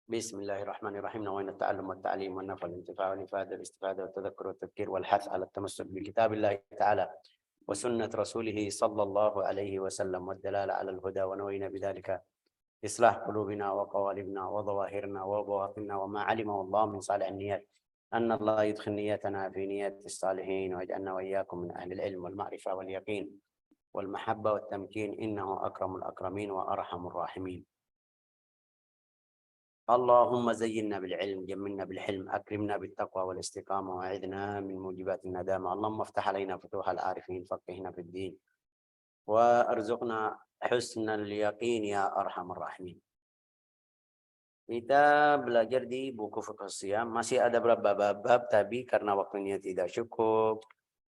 بسم الله الرحمن الرحيم. نوينا التعلم والتعليم والنفع والانتفاع والإفادة والاستفادة والتذكر والتذكير والحث على التمسك بكتاب الله تعالى وسنة رسوله صلى الله عليه وسلم والدلالة على الهدى، ونوينا بذلك إصلاح قلوبنا وقوالبنا وظواهرنا وبواطننا وما علمه الله من صالح النيات، أن الله يدخل نيتنا في نيات الصالحين ويجعلنا وإياكم من أهل العلم والمعرفة واليقين والمحبة والتمكين، إنه أكرم الأكرمين وأرحم الراحمين. اللهم زينا بالعلم، جملنا بالحلم، أكرمنا بالتقوى والاستقامة، وأعذنا من موجبات الندامة. اللهم افتح علينا فتوح العارفين، فقهنا في الدين، وارزقنا حسن اليقين يا أرحم الراحمين. Kita belajar di buku Fiqh Shiyam, masih ada beberapa bab, tapi karena waktunya tidak cukup,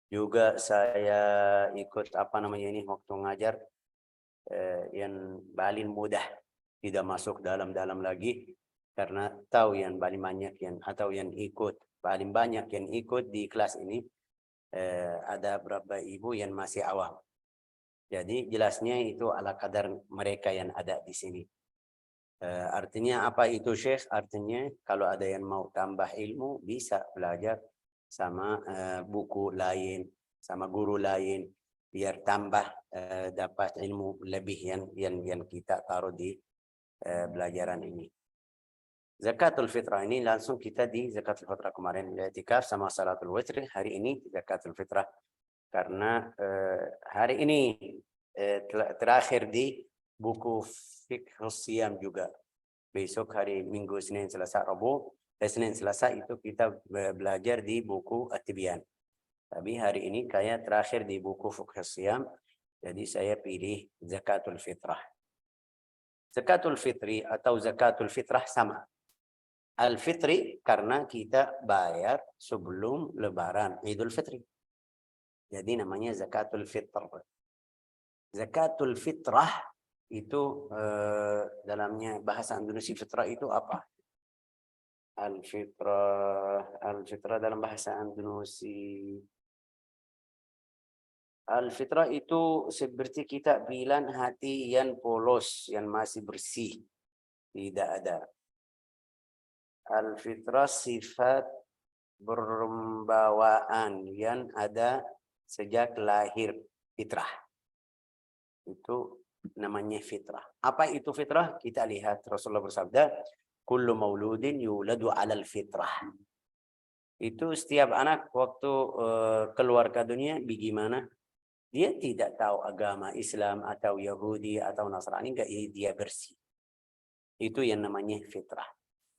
juga saya ikut waktu ngajar yang paling mudah, tidak masuk dalam-dalam lagi, karena tahu yang paling banyak paling banyak yang ikut di kelas ini ada beberapa ibu yang masih awam. Jadi jelasnya itu ala kadar mereka yang ada di sini. Artinya apa itu Syekh? Artinya kalau ada yang mau tambah ilmu bisa belajar sama buku lain, sama guru lain, biar tambah dapat ilmu lebih yang kita taruh di belajaran ini. Zakatul fitrah ini langsung kita di zakatul fitrah kemarin i'tikaf sama salatul witr, hari ini zakatul fitrah karena hari ini terakhir di buku Fiqh Shiyam juga. Besok hari Minggu, Senin, Selasa, Rabu, Senin, Selasa itu kita belajar di buku At-Tibyan. Tapi hari ini kayak terakhir di buku Fiqh Shiyam, jadi saya pilih zakatul fitrah. Zakatul fitri atau zakatul fitrah sama. Al-fitri karena kita bayar sebelum lebaran Idul Fitri. Jadi namanya zakatul fitr. Zakatul fitrah itu dalamnya bahasa Indonesia fitrah itu apa? Al-fitrah dalam bahasa Indonesia. Al-fitrah itu seperti kita bilang hati yang polos, yang masih bersih. Tidak ada. Al-fitrah sifat berbawaan yang ada sejak lahir, fitrah. Itu namanya fitrah. Apa itu fitrah? Kita lihat Rasulullah bersabda, kullu mauludin yuladu 'alal fitrah. Itu setiap anak waktu keluar ke dunia bagaimana? Dia tidak tahu agama Islam atau Yahudi atau Nasrani, enggak, dia bersih. Itu yang namanya fitrah.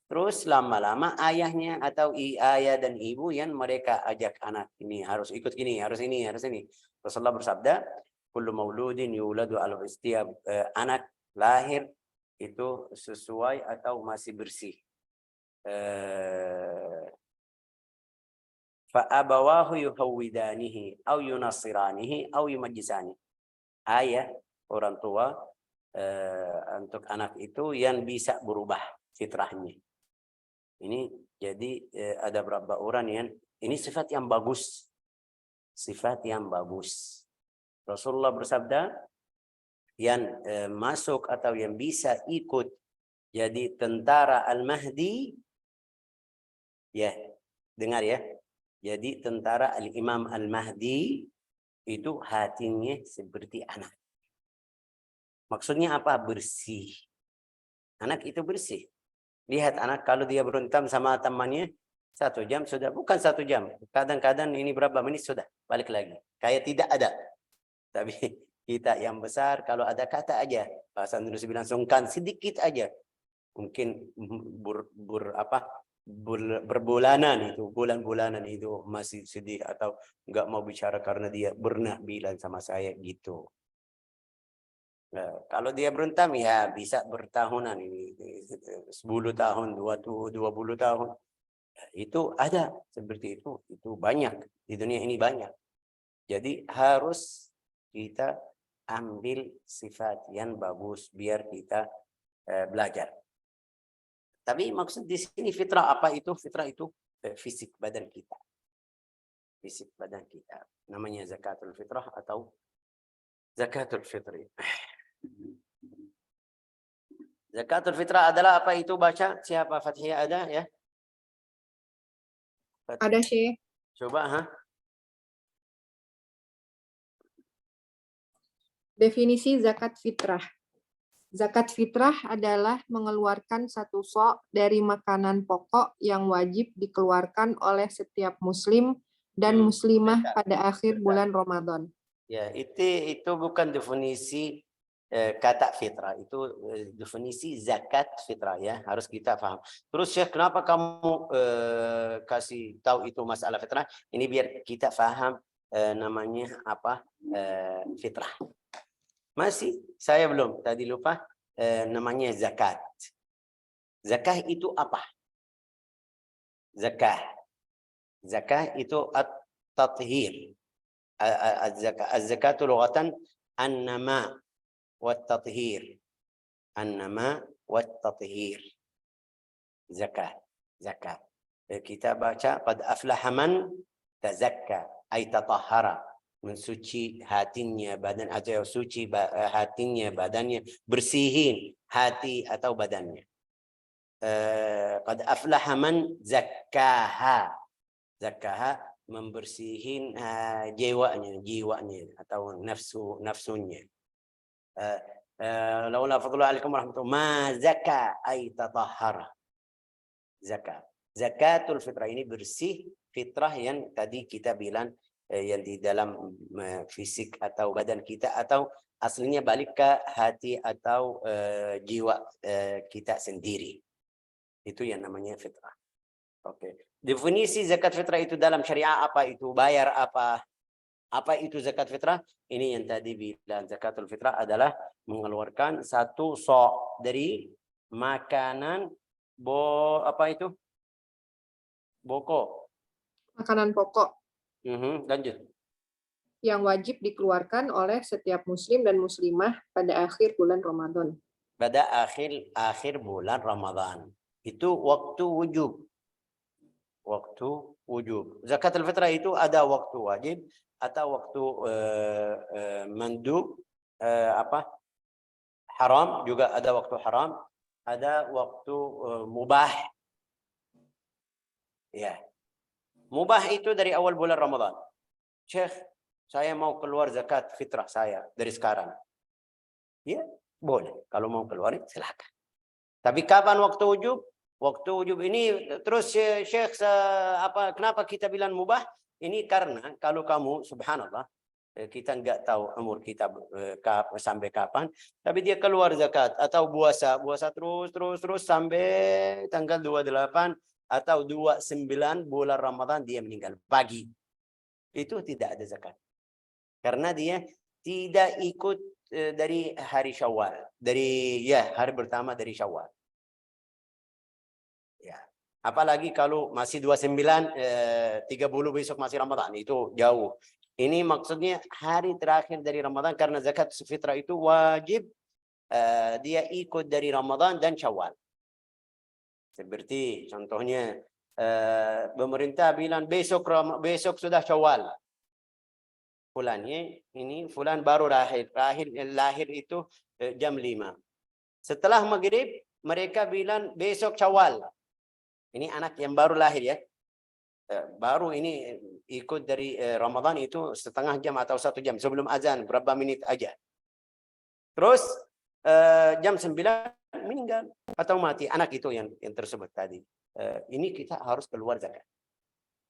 Terus lama-lama ayahnya atau ayah dan ibu yang mereka ajak anak ini harus ikut ini, harus ini, harus ini. Rasulullah bersabda, kullu mauludin yuladu ala, setiap anak lahir itu sesuai atau masih bersih. Fa abawahu yuhawwidanihi aw yunasiranihi aw yumajjisani. Ayah, orang tua untuk anak itu yang bisa berubah fitrahnya. Ini jadi ada beberapa orang yang ini sifat yang bagus. Sifat yang bagus. Rasulullah bersabda, yang masuk atau yang bisa ikut jadi tentara Al-Mahdi, ya, dengar ya. Jadi tentara Al-Imam Al-Mahdi itu hatinya seperti anak. Maksudnya apa? Bersih. Anak itu bersih. Lihat anak kalau dia berantem sama temannya 1 jam sudah, bukan 1 jam. Kadang-kadang ini berapa menit sudah balik lagi. Kayak tidak ada. Tapi kita yang besar kalau ada kata aja, bahasa Indonesia bilang sungkan sedikit aja. Mungkin berbulanan itu, bulan-bulanan itu masih sedih atau enggak mau bicara karena dia pernah bilang sama saya gitu. Nah, kalau dia berantem ya bisa bertahunan ini 10 tahun, 20 tahun. Itu ada seperti itu banyak di dunia ini banyak. Jadi harus kita ambil sifat yang bagus biar kita belajar. Tapi maksud di sini fitrah apa itu? Fitrah itu fisik badan kita. Fisik badan kita. Namanya zakatul fitrah atau zakatul fitri. Zakatul fitrah adalah apa itu, baca siapa? Fathia ada ya? Ada Syekh. Coba Definisi zakat fitrah. Zakat fitrah adalah mengeluarkan satu sok dari makanan pokok yang wajib dikeluarkan oleh setiap muslim dan muslimah pada akhir bulan Ramadan. Ya, itu bukan definisi kata fitrah, itu definisi zakat fitrah ya, harus kita paham. Terus Syekh, kenapa kamu kasih tahu itu masalah fitrah? Ini biar kita paham namanya apa fitrah. Masih saya belum tadi lupa namanya zakat. Zakat itu apa? Zakah itu at-tathhir. Az-zakatu lughatan an-nama wat-tathhir. An-nama wat-tathhir. Zakat. Kita baca qad aflaha man tazakka ay tatahhara, mensuci hatinya, badan atau suci hatinya, badannya, bersihin hati atau badannya. Qad aflaha man zakkaha. Zakkaha membersihin jiwanya atau nafsunya. Laula fadlullah alaikum warahmatullahi ma zaka ay tatahhara. Zakatul fitrah ini bersih, fitrah yang tadi kita bilang yang di dalam fisik atau badan kita, atau aslinya balik ke hati atau jiwa kita sendiri. Itu yang namanya fitrah. Oke. Definisi zakat fitrah itu dalam syariah apa itu? Bayar apa? Apa itu zakat fitrah? Ini yang tadi bilang, zakatul fitrah adalah mengeluarkan satu sok dari makanan apa itu? Boko. Makanan pokok. Lanjut. Yang wajib dikeluarkan oleh setiap muslim dan muslimah pada akhir bulan Ramadan. Pada akhir bulan Ramadan. Itu waktu wujub. Zakatul fitrah itu ada waktu wajib atau waktu mandub, haram, juga ada waktu haram, ada waktu mubah. Ya. Mubah itu dari awal bulan Ramadan. Syekh, saya mau keluar zakat fitrah saya dari sekarang. Ya, boleh. Kalau mau keluar, silakan. Tapi kapan waktu wujub? Waktu wujub ini terus Syekh kenapa kita bilang mubah? Ini karena kalau kamu, subhanallah, kita nggak tahu umur kita sampai kapan, tapi dia keluar zakat atau puasa terus sampai tanggal 28 atau 29 bulan Ramadan dia meninggal pagi. Itu tidak ada zakat. Karena dia tidak ikut dari hari Syawal, dari hari pertama dari Syawal. Ya. Apalagi kalau masih 29, 30 besok masih Ramadan, itu jauh. Ini maksudnya hari terakhir dari Ramadan, karena zakat fitrah itu wajib dia ikut dari Ramadan dan Syawal. Seperti contohnya pemerintah bilang besok sudah Syawal. Fulan baru lahir itu jam 5. Setelah maghrib mereka bilang besok Syawal. Ini anak yang baru lahir ya. Baru ini ikut dari Ramadan itu setengah jam atau 1 jam sebelum azan, berapa menit aja. Terus jam 9 meninggal atau mati anak itu yang tersebut tadi. Ini kita harus keluar zakat.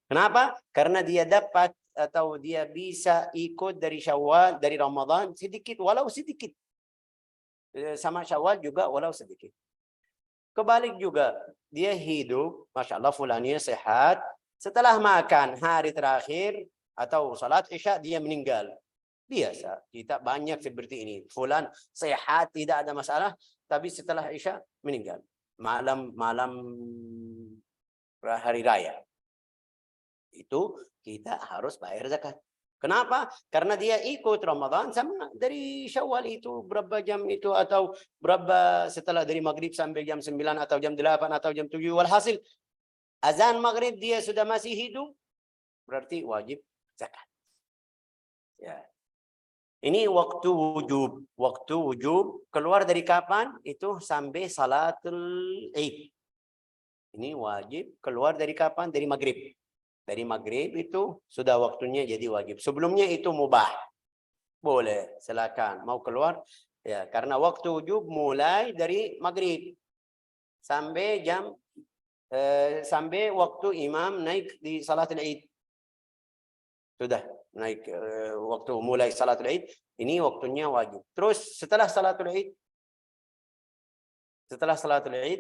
Kenapa? Karena dia dapat atau dia bisa ikut dari Syawal, dari Ramadan sedikit, walau sedikit. Sama Syawal juga walau sedikit. Kebalik juga, dia hidup, Masya Allah, fulannya sehat. Setelah makan hari terakhir atau salat isya dia meninggal. Biasa, kita banyak seperti ini. Fulan sehat, tidak ada masalah, tapi setelah isya meninggal. Malam hari raya. Itu kita harus bayar zakat. Kenapa? Karena dia ikut Ramadan sama dari Syawal itu berapa jam itu, atau berapa setelah dari maghrib sampai jam 9 atau jam 8 atau jam 7. Walhasil azan maghrib dia sudah masih hidup, berarti wajib zakat. Ya. Ini waktu wujub. Waktu wujub keluar dari kapan? Itu sampai salatul Id. Ini wajib keluar dari kapan? Dari maghrib. Dari maghrib itu sudah waktunya jadi wajib. Sebelumnya itu mubah. Boleh, silakan. Mau keluar? Ya, karena waktu wujub mulai dari maghrib sampai sampai waktu imam naik di salatul Id. Sudah naik waktu mulai salatul Id, ini waktunya wajib. Terus setelah salatul Id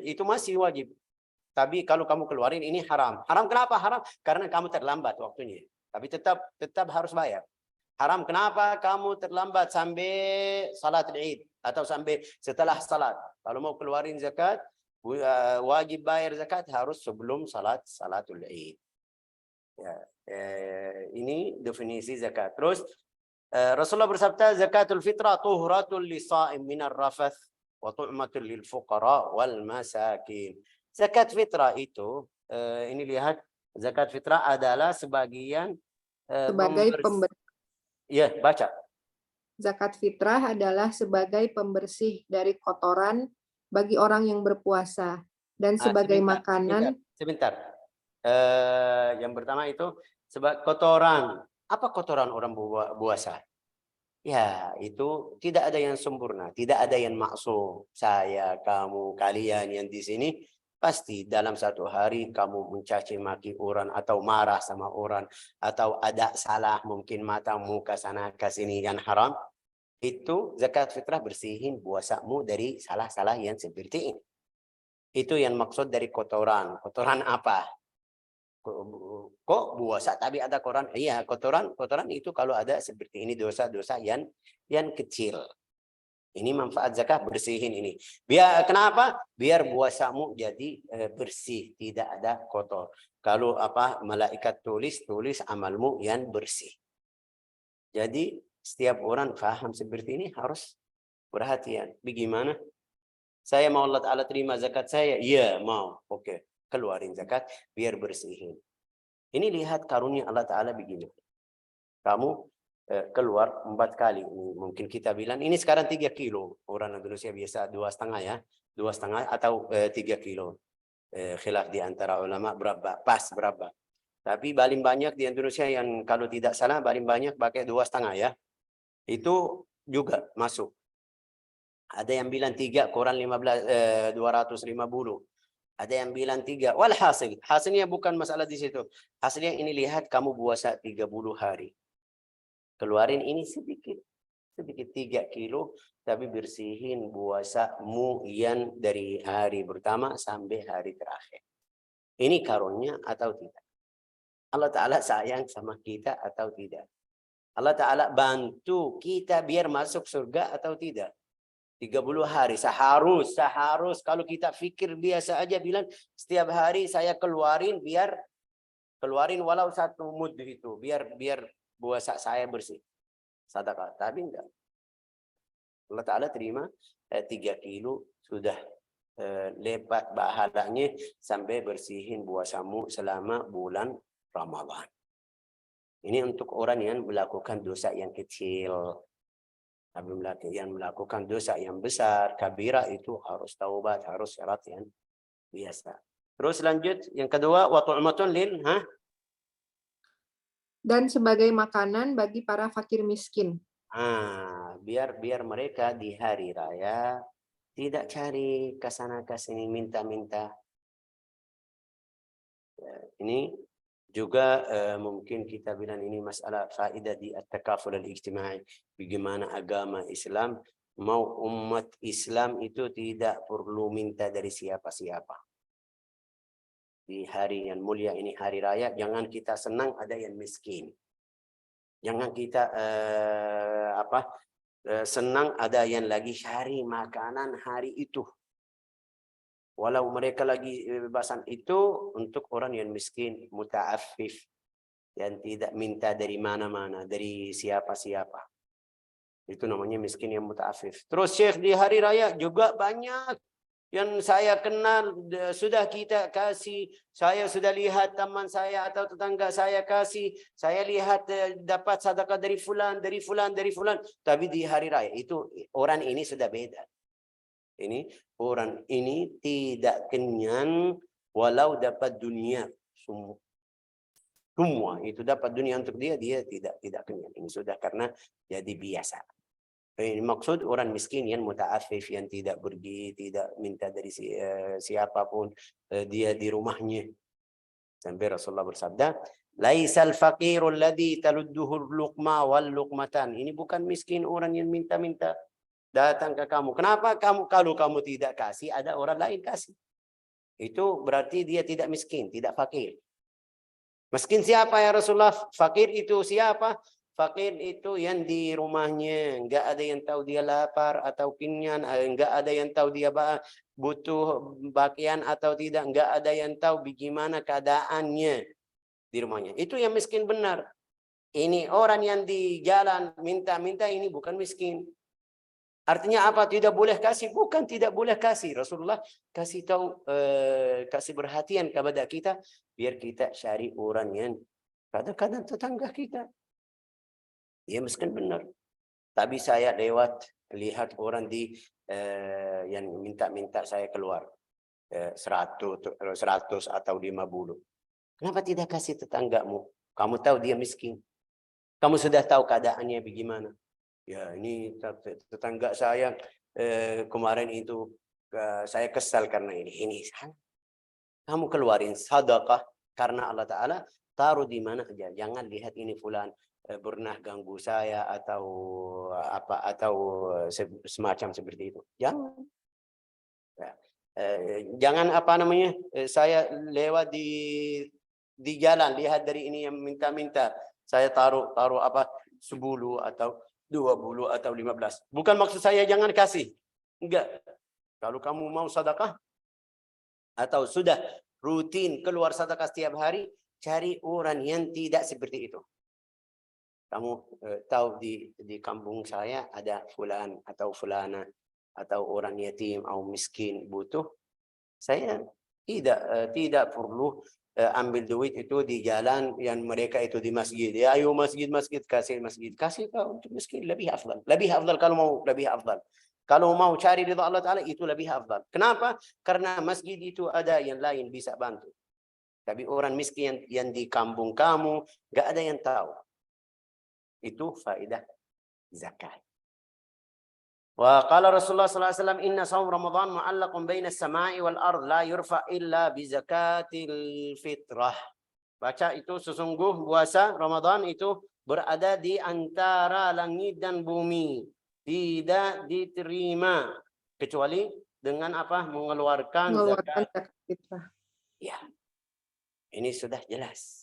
itu masih wajib. Tapi kalau kamu keluarin ini haram. Haram kenapa? Haram karena kamu terlambat waktunya. Tapi tetap harus bayar. Haram kenapa? Kamu terlambat sampai salatul Id atau sampai setelah salat. Kalau mau keluarin zakat, wajib bayar zakat harus sebelum salatul Id. Ya, ini definisi zakat. Terus Rasulullah bersabda, zakatul fitrah tuhratul lisa'im minar rafath wa tu'matul lil fuqara wal masakin. Zakat fitrah itu ini lihat, zakat fitrah adalah sebagai ya, baca. Zakat fitrah adalah sebagai pembersih dari kotoran bagi orang yang berpuasa dan sebagai makanan. Sebentar. Yang pertama itu sebab kotoran. Apa kotoran orang puasa? Ya, itu tidak ada yang sempurna, tidak ada yang maksum. Saya, kamu, kalian yang di sini pasti dalam satu hari kamu mencaci maki orang atau marah sama orang atau ada salah mungkin mata muka sana ke sini yang haram. Itu zakat fitrah bersihin puasamu dari salah-salah yang seperti ini. Itu yang maksud dari kotoran. Kotoran apa? Kok puasa tapi ada kotoran? Iya, kotoran itu kalau ada seperti ini dosa-dosa yang kecil. Ini manfaat zakat bersihin ini. Kenapa? Biar puasamu jadi bersih, tidak ada kotor. Kalau malaikat tulis amalmu yang bersih. Jadi setiap orang paham seperti ini harus perhatian. Bagaimana? Saya mau Allah Ta'ala terima zakat saya? Iya, mau. Oke. Keluarin zakat biar bersihin. Ini lihat karunia Allah Ta'ala begini. Kamu keluar 4 kali. Mungkin kita bilang ini sekarang 3 kilo. Orang Indonesia biasa 2,5 ya. 2,5 atau 3 kilo. Khilaf di antara ulama berapa, pas berapa. Tapi paling banyak di Indonesia yang kalau tidak salah paling banyak pakai 2,5 ya. Itu juga masuk. Ada yang bilang 3 kurang 250. Ada yang bilang 3. Walhasil, hasilnya bukan masalah di situ. Hasilnya ini lihat kamu puasa 30 hari. Keluarin ini sedikit 3 kilo, tapi bersihin puasamu yang dari hari pertama sampai hari terakhir. Ini karunia atau tidak? Allah Ta'ala sayang sama kita atau tidak? Allah Ta'ala bantu kita biar masuk surga atau tidak? 30 hari seharus kalau kita pikir biasa aja bilang setiap hari saya keluarin walau 1 mud itu biar puasa saya bersih. Sedekah, tapi enggak. Allah Ta'ala terima 3 kilo sudah lebat pahalanya sampai bersihin puasamu selama bulan Ramadan. Ini untuk orang yang melakukan dosa yang kecil. Tapi yang melakukan dosa yang besar, kabira itu harus taubat, harus syarat yang biasa. Terus lanjut, yang kedua, wa tu'matun lil, dan sebagai makanan bagi para fakir miskin. Biar mereka di hari raya tidak cari ke sana ke sini minta-minta. Ya, ini juga mungkin kita bilang ini masalah faedah di at-takaful al-ijtimai. Bagaimana agama Islam mau umat Islam itu tidak perlu minta dari siapa-siapa. Di hari yang mulia ini, hari raya, jangan kita senang ada yang miskin. Jangan kita senang ada yang lagi cari makanan hari itu. Walau mereka lagi bebasan itu untuk orang yang miskin, muta'affif, yang tidak minta dari mana-mana, dari siapa-siapa. Itu namanya miskin yang muta'affif. Terus Syekh di hari raya juga banyak Yang saya kenal sudah kita kasih, saya sudah lihat teman saya atau tetangga saya kasih, saya lihat dapat sedekah dari fulan, dari fulan, dari fulan. Tapi di hari raya itu orang ini sudah beda. Ini orang ini tidak kenyang walau dapat dunia semua. Semua itu dapat dunia untuk dia tidak kenyang. Ini sudah karena jadi biasa. Ini maksud orang miskin yang muta'affif, yang tidak pergi, tidak minta dari siapapun, dia di rumahnya. Sampai Rasulullah bersabda, "Laisal faqirul ladzi taludduhu luqma wal luqmatan." Ini bukan miskin orang yang minta-minta datang ke kamu. Kenapa kalau kamu tidak kasih, ada orang lain kasih. Itu berarti dia tidak miskin, tidak fakir. Miskin siapa ya Rasulullah? Fakir itu siapa? Fakir itu yang di rumahnya enggak ada yang tahu dia lapar atau kenyang, enggak ada yang tahu dia butuh pakaian atau tidak, enggak ada yang tahu bagaimana keadaannya di rumahnya. Itu yang miskin benar. Ini orang yang di jalan minta-minta, ini bukan miskin. Artinya apa? Tidak boleh kasih? Bukan tidak boleh kasih. Rasulullah kasih tahu, kasih perhatian kepada kita biar kita cari orang yang kadang-kadang tetangga kita. Dia miskin benar. Tapi saya lihat orang yang minta-minta saya keluar 100 atau 50. Kenapa tidak kasih tetanggamu? Kamu tahu dia miskin. Kamu sudah tahu keadaannya bagaimana. Ya ini tetangga saya kemarin itu saya kesal karena ini. Kamu keluarin sedekah karena Allah Ta'ala taruh di mana aja. Jangan lihat ini fulan pernah ganggu saya atau semacam seperti itu. Jangan. Ya. Jangan saya lewat di jalan lihat dari ini yang minta-minta, saya taruh 10 atau 20 atau 15. Bukan maksud saya jangan kasih. Enggak. Kalau kamu mau sedekah atau sudah rutin keluar sedekah setiap hari, cari orang yang tidak seperti itu. Kamu tahu di kampung saya ada fulan atau fulana atau orang yatim atau miskin butuh. Saya tidak perlu ambil duit itu di jalan yang mereka itu di masjid. Ya, ayo masjid kasih masjid. Kasih untuk miskin lebih afdal. Lebih afdal kalau mau lebih afdal. Kalau mau cari ridha Allah Ta'ala itu lebih afdal. Kenapa? Karena masjid itu ada yang lain bisa bantu. Tapi orang miskin yang di kampung kamu nggak ada yang tahu. Itu faedah zakat. Wa qala Rasulullah sallallahu alaihi wasallam inna shaum Ramadan mu'allaqun baina as-sama'i wal ard la yurfa illa bi zakatil fitrah. Baca itu sesungguh puasa Ramadan itu berada di antara langit dan bumi, tidak diterima kecuali dengan apa? Mengeluarkan zakat fitrah. Ya. Ini sudah jelas.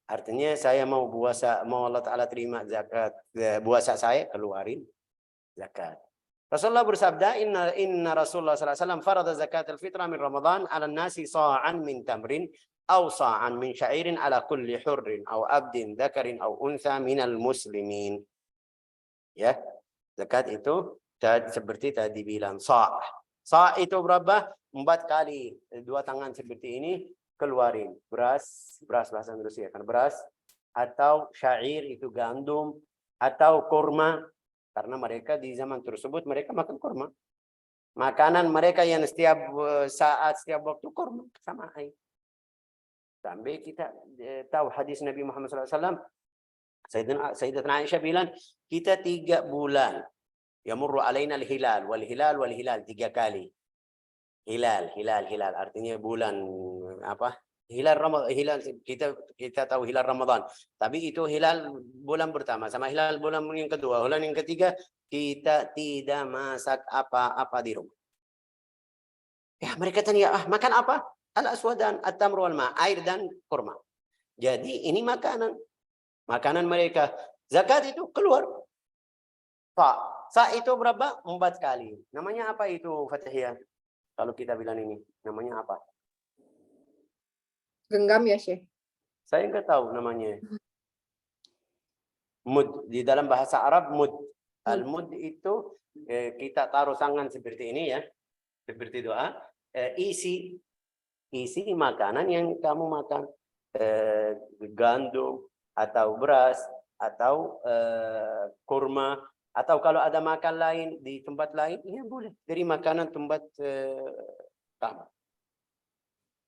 Artinya saya mau puasa, mau Allah Ta'ala terima zakat, puasa saya keluarin zakat. Rasulullah bersabda, inna Rasulullah sallallahu alaihi wasallam farada zakat al-fitrah min Ramadan 'ala an-nasi sa'an min tamrin aw sa'an min sya'irin 'ala kulli hurrin aw abdin dzakarin aw untha minal muslimin. Ya. Zakat itu seperti tadi bilang sa'. Sa' itu berapa? 4 kali, 2 tangan seperti ini keluarin. Beras bahasa Indonesia kan beras, atau syair itu gandum, atau kurma. Karena mereka di zaman tersebut mereka makan kurma. Makanan mereka yang setiap saat, setiap waktu kurma sama air. Sampai kita tahu hadis Nabi Muhammad SAW, Sayyidatuna Aisyah bilang, kita 3 bulan. Yamurru alaina al-hilal, wal-hilal, wal-hilal. 3 kali. Hilal. Artinya bulan apa? Hilal Ramadan. Kita tahu hilal Ramadan. Tapi itu hilal bulan pertama sama hilal bulan yang kedua. Bulan yang ketiga kita tidak masak apa-apa di rumah. Ya, mereka tanya, makan apa? Al-aswadan, at-tamru wal ma', air dan kurma. Jadi ini makanan mereka. Zakat itu keluar. Sa itu berapa? 4 kali. Namanya apa itu, Fatihiyah? Kalau kita bilang ini, namanya apa? Genggam ya, Syekh? Saya nggak tahu namanya. Mud. Di dalam bahasa Arab, mud. Al-mud itu kita taruh tangan seperti ini ya. seperti doa, isi makanan yang kamu makan, gandum atau beras atau kurma, atau kalau ada makan lain di tempat lain, ya boleh dari makanan tempat kamu.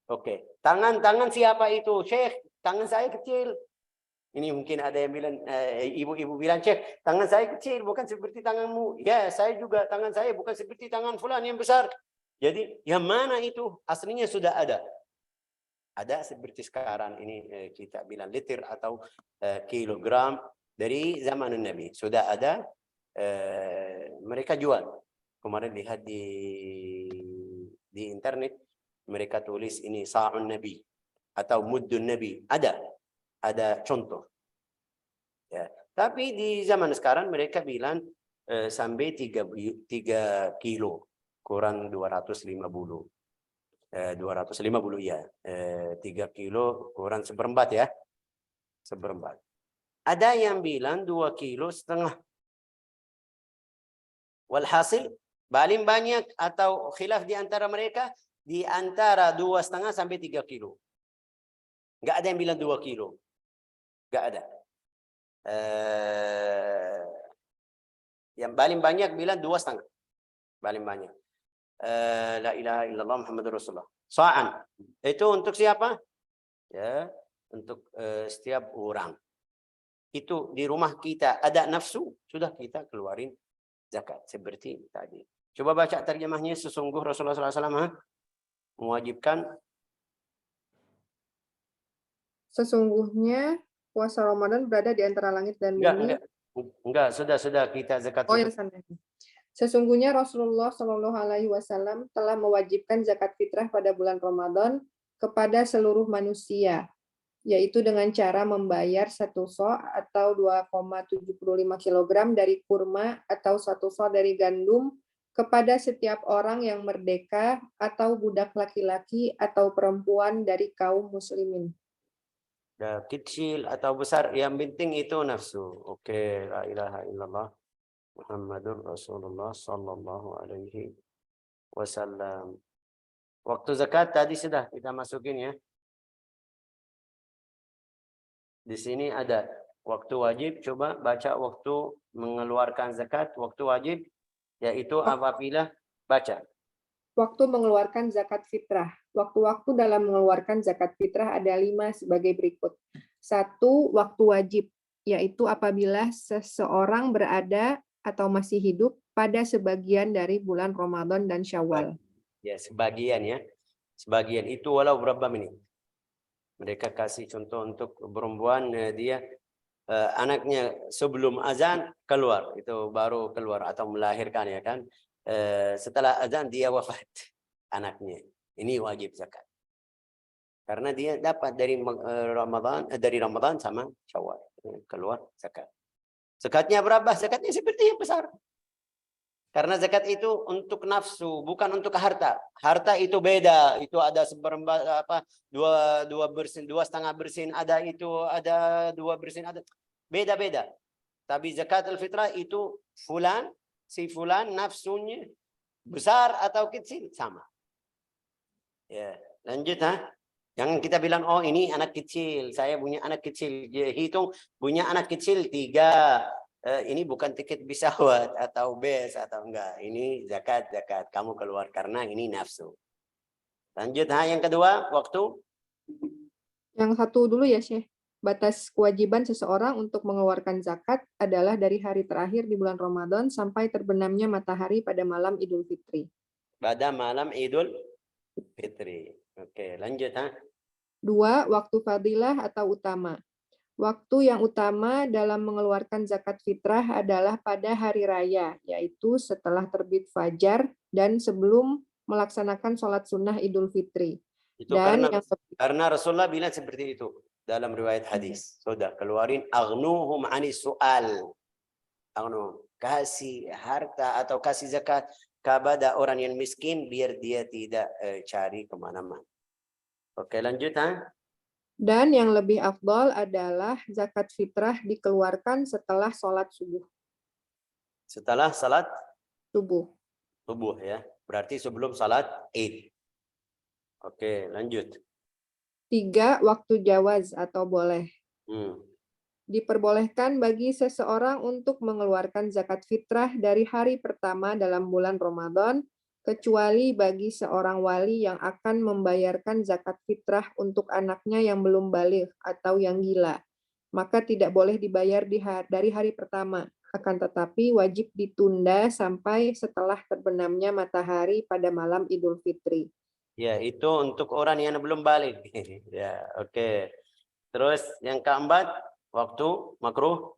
Oke, tangan siapa itu? Syekh, tangan saya kecil. Ini mungkin ada yang bilang, ibu-ibu bilang, Syekh, tangan saya kecil, bukan seperti tanganmu. Ya, saya juga, tangan saya bukan seperti tangan fulan yang besar. Jadi, yang mana itu? Aslinya sudah ada. Ada seperti sekarang ini kita bilang liter atau kilogram dari zaman Nabi. Sudah ada, mereka jual. Kemarin lihat di internet, mereka tulis ini sa'un Nabi atau muddun Nabi. Ada contoh. Ya. Tapi di zaman sekarang mereka bilang sampai 3 kilo, kurang 250. 250 ya. 3 kilo kurang seperempat ya. Seperempat. Ada yang bilang 2,5 kilo. Walhasil paling banyak atau khilaf di antara mereka di antara 2,5 sampai 3 kilo. Enggak ada yang bilang 2 kilo. Enggak ada. Yang paling banyak bilang 2,5. Paling banyak. La ilaha illallah Muhammadur Rasulullah. Sa'an. Itu untuk siapa? Ya, untuk setiap orang. Itu di rumah kita ada nafsu, sudah kita keluarin zakat seperti tadi. Coba baca terjemahnya. Sesungguh Rasulullah SAW mewajibkan. Sesungguhnya puasa Ramadan berada di antara langit dan bumi. Enggak, sudah kita zakat. Oh, yang sana. Sesungguhnya Rasulullah Shallallahu Alaihi Wasallam telah mewajibkan zakat fitrah pada bulan Ramadan kepada seluruh manusia, yaitu dengan cara membayar 1 sa' atau 2,75 kg dari kurma atau 1 sa' dari gandum kepada setiap orang yang merdeka atau budak laki-laki atau perempuan dari kaum muslimin. Kecil atau besar, yang penting itu nafsu. Oke, la ilaha illallah Muhammadur Rasulullah sallallahu alaihi wasallam. Waktu zakat tadi sudah kita masukin ya. Di sini ada waktu wajib. Coba baca waktu mengeluarkan zakat. Waktu wajib yaitu apabila baca. Waktu mengeluarkan zakat fitrah. Waktu-waktu dalam mengeluarkan zakat fitrah ada 5 sebagai berikut. 1. Waktu wajib, yaitu apabila seseorang berada atau masih hidup pada sebagian dari bulan Ramadan dan Syawal. Ya, sebagian ya. Sebagian itu walau berapa menit. Mereka kasih contoh untuk perempuan, dia anaknya sebelum azan keluar, itu baru keluar atau melahirkan ya kan. Setelah azan dia wafat anaknya. Ini wajib zakat. Karena dia dapat dari Ramadan sama Syawal, keluar zakat. Zakatnya berapa? Zakatnya seperti yang besar. Karena zakat itu untuk nafsu, bukan untuk harta. Harta itu beda. Itu ada seperempat dua bersin, 2,5 bersin, ada itu, ada 2 bersin, ada beda-beda. Tapi zakat al-fitrah itu si fulan nafsunya besar atau kecil sama. Ya, lanjut ha. Jangan kita bilang, oh ini anak kecil, saya punya anak kecil. Hitung punya anak kecil 3. Ini bukan tiket pesawat atau bus atau enggak. Ini zakat. Kamu keluar karena ini nafsu. Lanjut ha, yang kedua, waktu. Yang satu dulu ya, Syekh. Batas kewajiban seseorang untuk mengeluarkan zakat adalah dari hari terakhir di bulan Ramadan sampai terbenamnya matahari pada malam Idul Fitri. Pada malam Idul Fitri. Oke, lanjut ha. 2. Waktu fadilah atau utama. Waktu yang utama dalam mengeluarkan zakat fitrah adalah pada hari raya, yaitu setelah terbit fajar dan sebelum melaksanakan sholat sunnah Idul Fitri. Itu karena Rasulullah bilang seperti itu dalam riwayat hadis. Sudah keluarin aghnuhum anis su'al. Kasih harta atau kasih zakat kepada orang yang miskin biar dia tidak cari kemana-mana. Oke, lanjut ha. Dan yang lebih afdal adalah zakat fitrah dikeluarkan setelah sholat subuh. Setelah salat Subuh ya. Berarti sebelum salat Id. Oke, lanjut. 3. Waktu jawaz atau boleh. Hmm. Diperbolehkan bagi seseorang untuk mengeluarkan zakat fitrah dari hari pertama dalam bulan Ramadan, kecuali bagi seorang wali yang akan membayarkan zakat fitrah untuk anaknya yang belum baligh atau yang gila. Maka tidak boleh dibayar dari hari pertama, akan tetapi wajib ditunda sampai setelah terbenamnya matahari pada malam Idul Fitri. Ya, itu untuk orang yang belum balik. Ya, oke. Terus yang keempat, waktu makruh.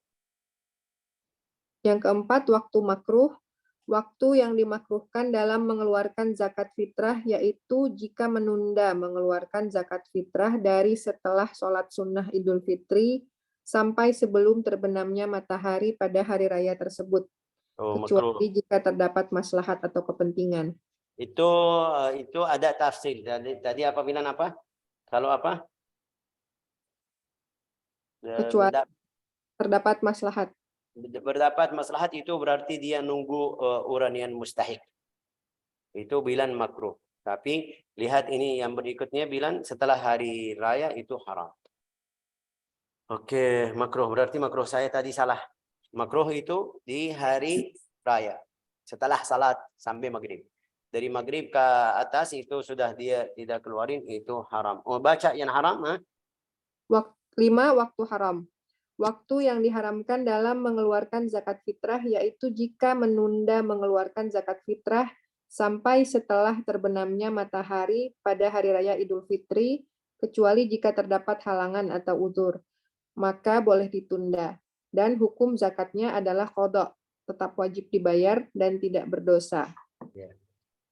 Yang keempat, waktu makruh. Waktu yang dimakruhkan dalam mengeluarkan zakat fitrah yaitu jika menunda mengeluarkan zakat fitrah dari setelah sholat sunnah Idul Fitri sampai sebelum terbenamnya matahari pada hari raya tersebut, Oh, makruh. kecuali jika terdapat maslahat atau kepentingan. Itu ada tafsir. Tadi apa bilang apa? Kalau apa? Kecuali terdapat maslahat. Berdapat maslahat itu berarti dia nunggu orang yang mustahik. Itu bilang makruh. Tapi lihat ini yang berikutnya bilang setelah hari raya itu haram. Oke, makruh. Berarti makruh saya tadi salah. Makruh itu di hari raya. Setelah salat sampai maghrib. Dari maghrib ke atas itu sudah dia tidak keluarin, itu haram. Oh, baca yang haram. 5. Waktu haram. Waktu yang diharamkan dalam mengeluarkan zakat fitrah yaitu jika menunda mengeluarkan zakat fitrah sampai setelah terbenamnya matahari pada hari raya Idul Fitri, kecuali jika terdapat halangan atau uzur, maka boleh ditunda. Dan hukum zakatnya adalah qadha, tetap wajib dibayar dan tidak berdosa. Ya.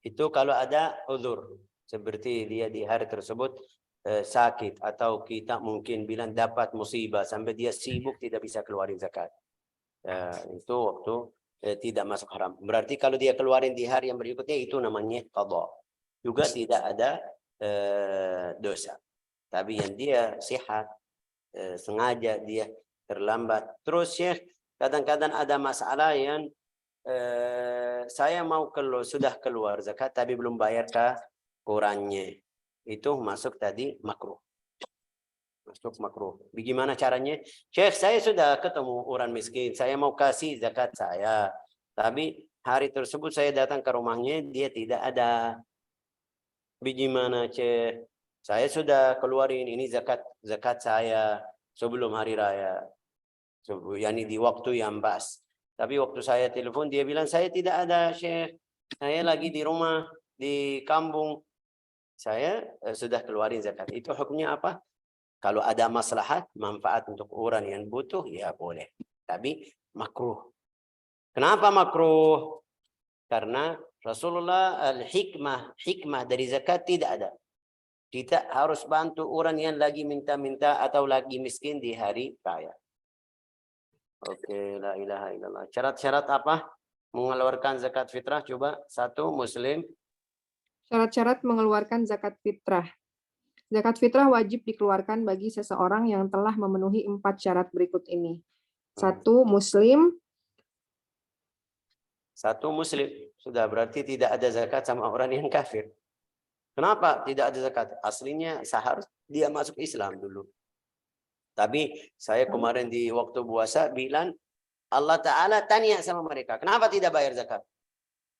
Itu kalau ada uzur. Seperti dia di hari tersebut sakit atau kita mungkin bilang dapat musibah sampai dia sibuk tidak bisa keluarin zakat. Itu waktu tidak masuk haram. Berarti kalau dia keluarin di hari yang berikutnya itu namanya qadha. Juga tidak ada dosa. Tapi yang dia sehat sengaja dia terlambat. Terus Syekh, kadang-kadang ada masalah yang saya mau sudah keluar zakat tapi belum bayar ke orangnya. Itu masuk tadi makruh. Masuk makruh. Bagaimana caranya? Syekh, saya sudah ketemu orang miskin. Saya mau kasih zakat saya. Tapi hari tersebut saya datang ke rumahnya, dia tidak ada. Bagaimana, Syekh? Saya sudah keluarin ini zakat saya sebelum hari raya. Yani di waktu yang pas. Tapi waktu saya telepon, dia bilang, saya tidak ada, Syekh. Saya lagi di rumah, di kampung. Saya sudah keluarin zakat. Itu hukumnya apa? Kalau ada maslahat, manfaat untuk orang yang butuh, ya boleh. Tapi makruh. Kenapa makruh? Karena Rasulullah hikmah dari zakat tidak ada. Kita harus bantu orang yang lagi minta-minta atau lagi miskin di hari raya. Oke, la ilaha illallah. Syarat-syarat apa? Mengeluarkan zakat fitrah, coba. 1, Muslim. Syarat-syarat mengeluarkan zakat fitrah. Zakat fitrah wajib dikeluarkan bagi seseorang yang telah memenuhi 4 syarat berikut ini. 1. Muslim. 1, Muslim. Sudah berarti tidak ada zakat sama orang yang kafir. Kenapa tidak ada zakat? Aslinya seharusnya dia masuk Islam dulu. Tapi saya kemarin di waktu puasa bilang, Allah Ta'ala tanya sama mereka, kenapa tidak bayar zakat?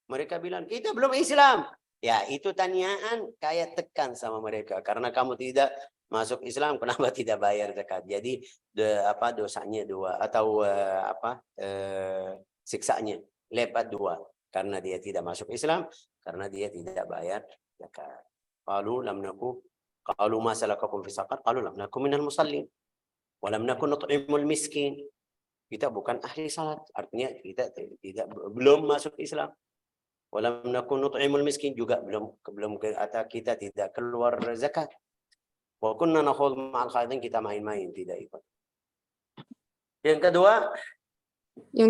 Mereka bilang, kita belum Islam. Ya, itu tanyaan kayak tekan sama mereka. Karena kamu tidak masuk Islam, kenapa tidak bayar zakat? Jadi, dosanya 2. Atau siksanya lepas 2. Karena dia tidak masuk Islam, karena dia tidak bayar zakat. Qalu lam naku, qalu ma salakakum fi saqar, qalu lam naku minal musallin. Wa lam naku nut'imul miskin. Kita bukan ahli salat, artinya kita belum masuk Islam. Walam nakun nut'imul miskin, juga belum kata kita tidak keluar zakat. Wa kunna nakhudhu ma'al khaidin, kita main-main tidak ikut. Yang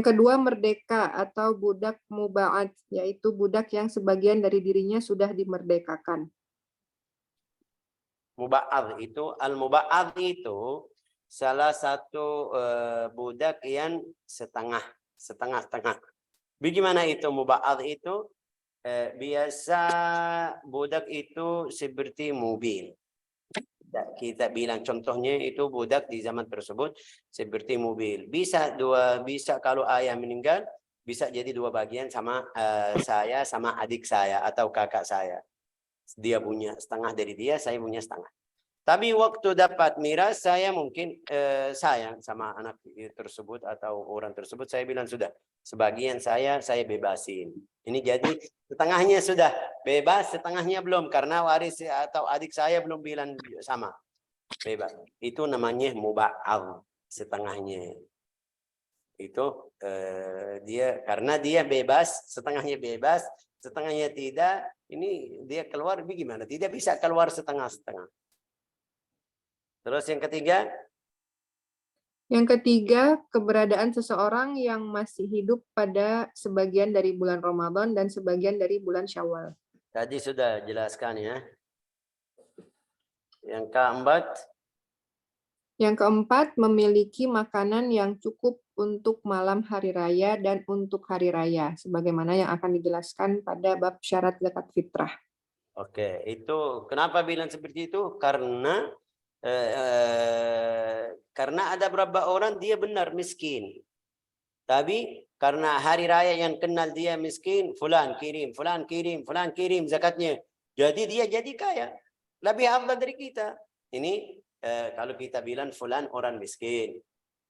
kedua merdeka atau budak muba'ad, yaitu budak yang sebagian dari dirinya sudah dimerdekakan. Muba'ad itu, al-muba'ad itu salah satu budak yang setengah-setengah. Bagaimana itu muba'ad itu? biasa budak itu seperti mobil. Kita bilang contohnya itu budak di zaman tersebut seperti mobil. Bisa kalau ayah meninggal, bisa jadi dua bagian sama saya sama adik saya atau kakak saya. Dia punya setengah dari dia, saya punya setengah. Tapi waktu dapat miras, saya mungkin sayang sama anak tersebut atau orang tersebut. Saya bilang sudah, sebagian saya bebasin. Ini jadi setengahnya sudah bebas, setengahnya belum. Karena waris atau adik saya belum bilang sama. Bebas. Itu namanya muba'al, setengahnya. Itu dia karena dia bebas, setengahnya bebas, setengahnya tidak. Ini dia keluar bagaimana? Tidak bisa keluar setengah-setengah. Terus yang ketiga? Yang ketiga, keberadaan seseorang yang masih hidup pada sebagian dari bulan Ramadan dan sebagian dari bulan Syawal. Tadi sudah jelaskan ya. Yang keempat? Yang keempat, memiliki makanan yang cukup untuk malam hari raya dan untuk hari raya, sebagaimana yang akan dijelaskan pada bab syarat zakat fitrah. Oke, itu kenapa bilang seperti itu? Karena ada beberapa orang dia benar miskin. Tapi karena hari raya yang kenal dia miskin, fulan kirim zakatnya. Jadi dia jadi kaya. Lebih afdal dari kita. Ini kalau kita bilang fulan orang miskin.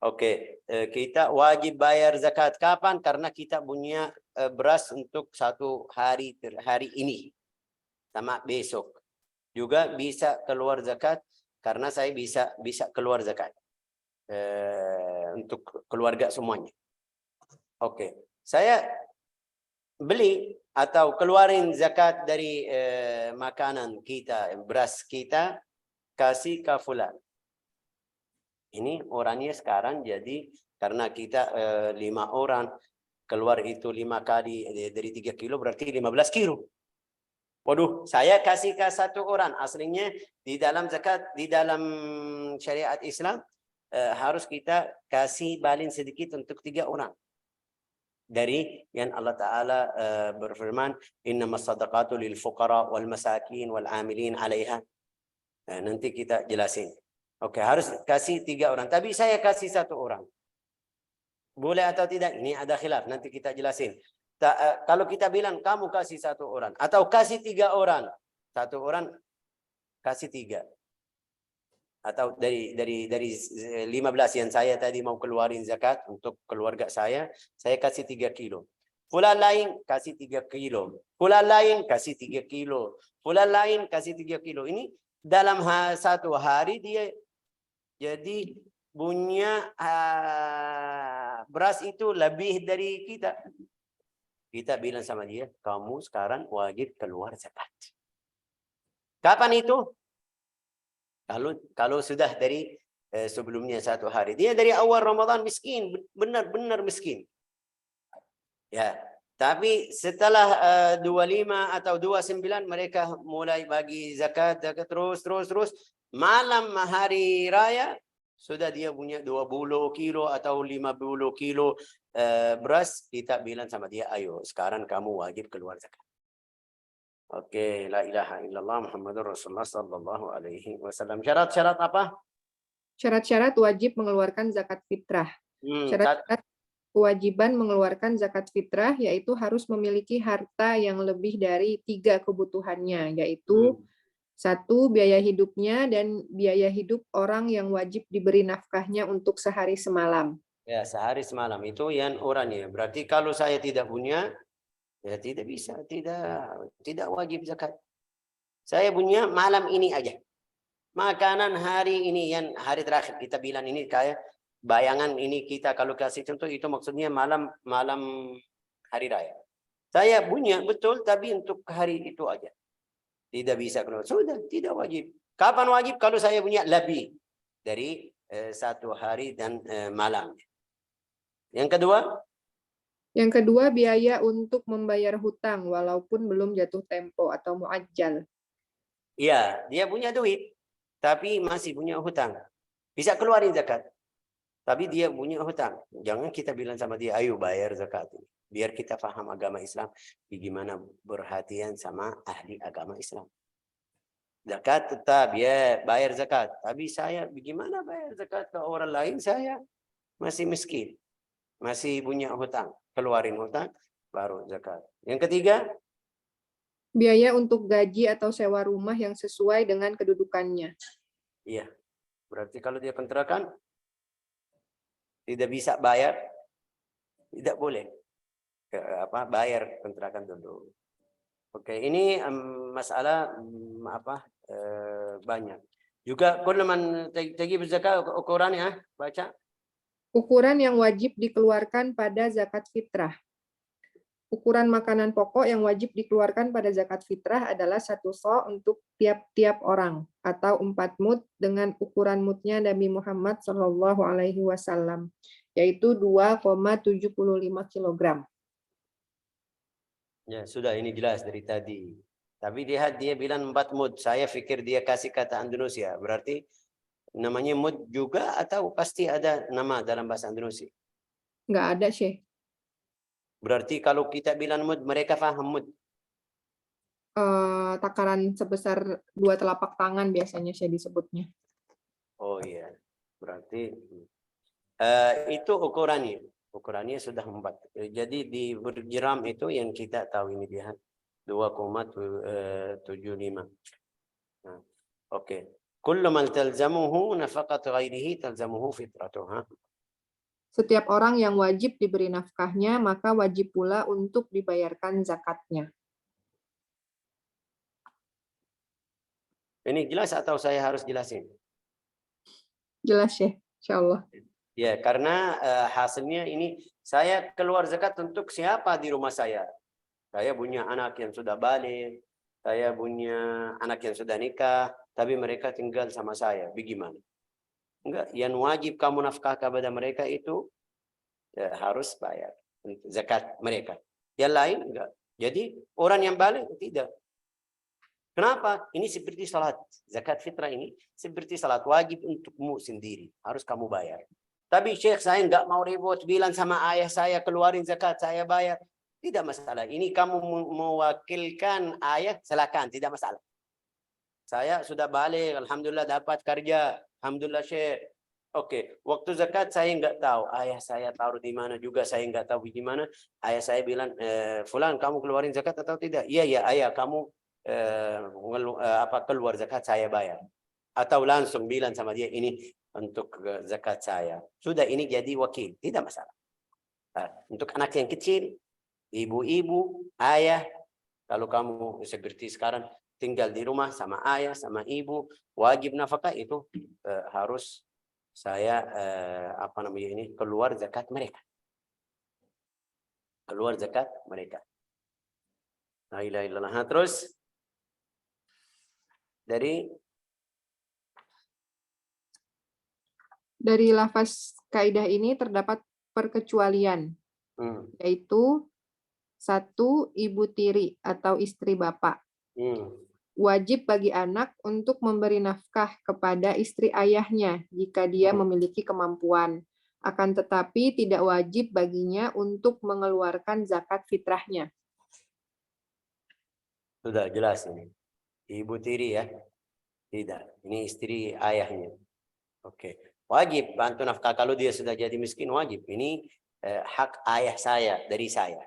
Oke, kita wajib bayar zakat. Kapan? Karena kita punya beras untuk satu hari ini. Sama besok. Juga bisa keluar zakat. Karena saya bisa keluar zakat. Untuk keluarga semuanya. Oke, saya beli atau keluarin zakat dari makanan kita, beras kita, kasih ke fulan. Ini orangnya sekarang jadi karena kita 5 orang, keluar itu 5 kali dari 3 kilo berarti 15 kilo. Waduh, saya kasih ke satu orang. Aslinya di dalam zakat, di dalam syariat Islam, harus kita kasih balin sedikit untuk 3 orang. Dari yang Allah Ta'ala berfirman, innamas sadaqatu lil fuqara wal masakin wal amilin 'alaiha. Nanti kita jelasin. Oke, harus kasih 3 orang. Tapi saya kasih 1 orang. Boleh atau tidak? Ini ada khilaf. Nanti kita jelasin. Kalau kita bilang kamu kasih 1 orang atau kasih 3 orang, 1 orang kasih 3. Atau dari 15 yang saya tadi mau keluarin zakat untuk keluarga saya kasih 3 kilo. Fulan lain kasih 3 kilo. Fulan lain kasih 3 kilo. Fulan lain kasih 3 kilo. Ini dalam satu hari dia jadi punya beras itu lebih dari kita. Kita bilang sama dia, kamu sekarang wajib keluar zakat. Kapan itu? Kalau sudah dari sebelumnya 1 hari. Dia dari awal Ramadan miskin, benar-benar miskin. Ya, tapi setelah 25 atau 29 mereka mulai bagi zakat terus. Malam hari raya sudah dia punya 20 kilo atau 50 kilo beras. Kita bilang sama dia, ayo sekarang kamu wajib keluar zakat. Oke, la ilaha illallah Muhammadur Rasulullah sallallahu alaihi wasallam. Syarat-syarat apa? Syarat-syarat wajib mengeluarkan zakat fitrah. Syarat-syarat kewajiban mengeluarkan zakat fitrah yaitu harus memiliki harta yang lebih dari 3 kebutuhannya, yaitu 1, biaya hidupnya dan biaya hidup orang yang wajib diberi nafkahnya untuk sehari semalam. Ya, sehari semalam itu yang orangnya. Berarti kalau saya tidak punya, ya tidak bisa, tidak wajib zakat. Saya punya malam ini aja. Makanan hari ini yang hari terakhir kita bilang ini kayak bayangan ini kita kalau kasih contoh itu maksudnya malam hari raya. Saya punya betul tapi untuk hari itu aja. Tidak bisa keluar. Sudah tidak wajib. Kapan wajib? Kalau saya punya lebih dari 1 hari dan malam. Yang kedua? Yang kedua, biaya untuk membayar hutang walaupun belum jatuh tempo atau muajjal. Iya, dia punya duit tapi masih punya hutang. Bisa keluarin zakat. Tapi dia punya hutang. Jangan kita bilang sama dia, ayo bayar zakat. biar kita paham agama Islam, bagaimana berhatian sama ahli agama Islam. Zakat tetap ya bayar zakat, tapi saya bagaimana bayar zakat ke orang lain, saya masih miskin, masih punya hutang, keluarin hutang baru zakat. Yang ketiga, biaya untuk gaji atau sewa rumah yang sesuai dengan kedudukannya. iya, berarti kalau dia kontrakan tidak bisa bayar, tidak boleh bayar kontrakan dulu. Oke, ini masalah banyak. Juga kullu man tajib zakat ukurannya baca. Ukuran yang wajib dikeluarkan pada zakat fitrah. Ukuran makanan pokok yang wajib dikeluarkan pada zakat fitrah adalah 1 so untuk tiap-tiap orang atau 4 mud dengan ukuran mudnya Nabi Muhammad SAW, yaitu 2,75 kg. Ya, sudah ini jelas dari tadi. Tapi dia bilang 4 mud. Saya pikir dia kasih kata Indonesia. Berarti namanya mud juga atau pasti ada nama dalam bahasa Indonesia? Nggak ada, Syekh. Berarti kalau kita bilang mud, mereka paham mud. Takaran sebesar 2 telapak tangan biasanya saya disebutnya. Oh iya, berarti itu ukurannya. Ukurannya sudah 4. Jadi di bergram itu yang kita tahu ini dia 2,75. Nah, oke. Kullu man talzamuhu nafaqat ghairihi talzamuhu fitratuha. Setiap orang yang wajib diberi nafkahnya, maka wajib pula untuk dibayarkan zakatnya. Ini jelas atau saya harus jelasin? Jelas, Syekh, insya Allah. Ya, karena hasilnya ini saya keluar zakat untuk siapa di rumah saya. Saya punya anak yang sudah balik, saya punya anak yang sudah nikah, tapi mereka tinggal sama saya. Bagaimana? Enggak, yang wajib kamu nafkah kepada mereka itu harus bayar zakat mereka. Yang lain enggak. Jadi orang yang balik tidak. Kenapa? Ini seperti salat. Zakat fitrah ini seperti salat, wajib untukmu sendiri. Harus kamu bayar. Tapi Syekh, saya enggak mau ribut, bilang sama ayah saya keluarin zakat, saya bayar. Tidak masalah. Ini kamu mewakilkan ayah, silakan, tidak masalah. Saya sudah balik, alhamdulillah dapat kerja. Alhamdulillah Syekh. Oke, waktu zakat saya enggak tahu. Ayah saya taruh di mana juga, saya enggak tahu di mana. Ayah saya bilang, Fulan, kamu keluarin zakat atau tidak? Iya, ya ayah, kamu keluar zakat saya bayar. Atau langsung bilang sama dia, ini untuk zakat saya. Sudah, ini jadi wakil, tidak masalah. Untuk anak yang kecil, ibu-ibu, ayah, kalau kamu seperti sekarang tinggal di rumah sama ayah, sama ibu, wajib nafkah itu harus saya keluar zakat mereka. Keluar zakat mereka. La ilaha illallah. Terus dari lafaz kaidah ini terdapat perkecualian, yaitu 1, ibu tiri atau istri bapak. Wajib bagi anak untuk memberi nafkah kepada istri ayahnya jika dia memiliki kemampuan. Akan tetapi tidak wajib baginya untuk mengeluarkan zakat fitrahnya. Sudah jelas ini. Ibu tiri ya. Tidak. Ini istri ayahnya. Oke. Wajib bantu nafkah kalau dia sudah jadi miskin, wajib. Ini hak ayah saya dari saya.